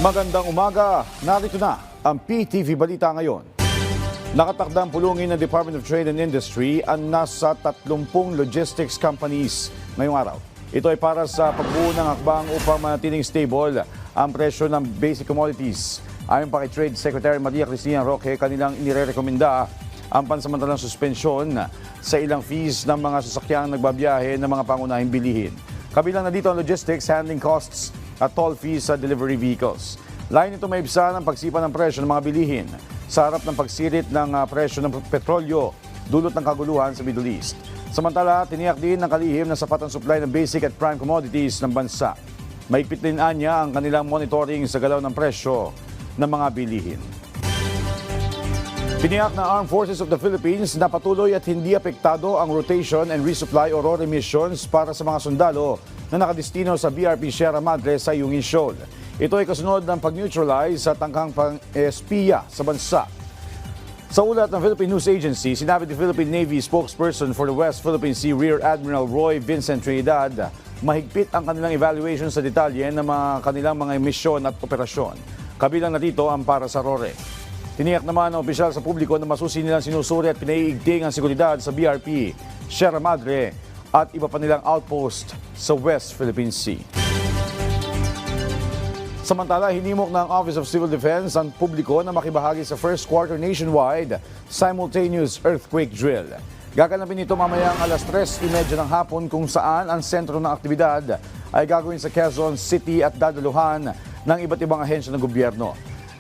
Magandang umaga, narito na ang PTV Balita ngayon. Nakatakdang pulungin ng Department of Trade and Industry ang nasa 30 logistics companies ngayong araw. Ito ay para sa pagbuo ng hakbang upang manatiling stable ang presyo ng basic commodities. Ayon pa kay Trade Secretary Maria Cristina Roque, kanilang inirekomenda ang pansamantalang suspensyon sa ilang fees ng mga sasakyang nagbabiyahe ng mga pangunahing bilihin. Kabilang na dito ang logistics, handling costs at toll fees sa delivery vehicles. Lain ito maibsan ang pagsipa ng presyo ng mga bilihin sa harap ng pagsirit ng presyo ng petrolyo dulot ng kaguluhan sa Middle East. Samantala, tiniyak din ng kalihim na sapat ang supply ng basic at prime commodities ng bansa. Mahigpit din anya ang kanilang monitoring sa galaw ng presyo ng mga bilihin. Tiniyak ng Armed Forces of the Philippines na patuloy at hindi apektado ang rotation and resupply o RORE missions para sa mga sundalo na nakadestino sa BRP Sierra Madre sa Yungin Shoal. Ito ay kasunod ng pag-neutralize sa tangkang pang-espiya sa bansa. Sa ulat ng Philippine News Agency, sinabi ni Philippine Navy spokesperson for the West Philippine Sea Rear Admiral Roy Vincent Trinidad, mahigpit ang kanilang evaluation sa detalye ng kanilang mga misyon at operasyon. Kabilang na dito ang para sa RORE. Tiniyak naman ng opisyal sa publiko na masusi nilang sinusuri at pinaiigting ang seguridad sa BRP, Sierra Madre at iba pa nilang outpost sa West Philippine Sea. Samantala, hinimok ng Office of Civil Defense ang publiko na makibahagi sa first quarter nationwide simultaneous earthquake drill. Gaganapin ito mamayang alas 3:30 ng hapon kung saan ang sentro ng aktibidad ay gagawin sa Quezon City at dadaluhan ng iba't ibang ahensya ng gobyerno.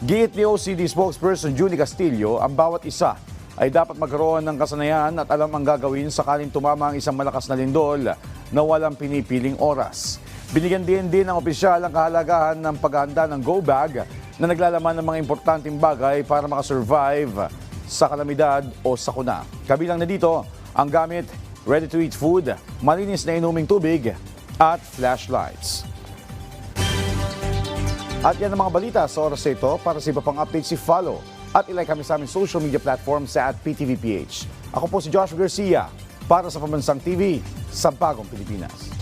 Giit ni OCD spokesperson Junie Castillo, ang bawat isa ay dapat magkaroon ng kasanayan at alam ang gagawin sakaling tumama ang isang malakas na lindol na walang pinipiling oras. Binigyan din ng opisyal ang kahalagahan ng paghahanda ng go bag na naglalaman ng mga importanteng bagay para makasurvive sa kalamidad o sakuna. Kabilang na dito ang gamit, ready-to-eat food, malinis na inuming tubig at flashlights. At yan ang mga balita sa oras ito. Para sa iba pang updates, follow at ilike kami sa aming social media platform sa @PTVPH. Ako po si Joshua Garcia para sa Pambansang TV sa Bagong Pilipinas.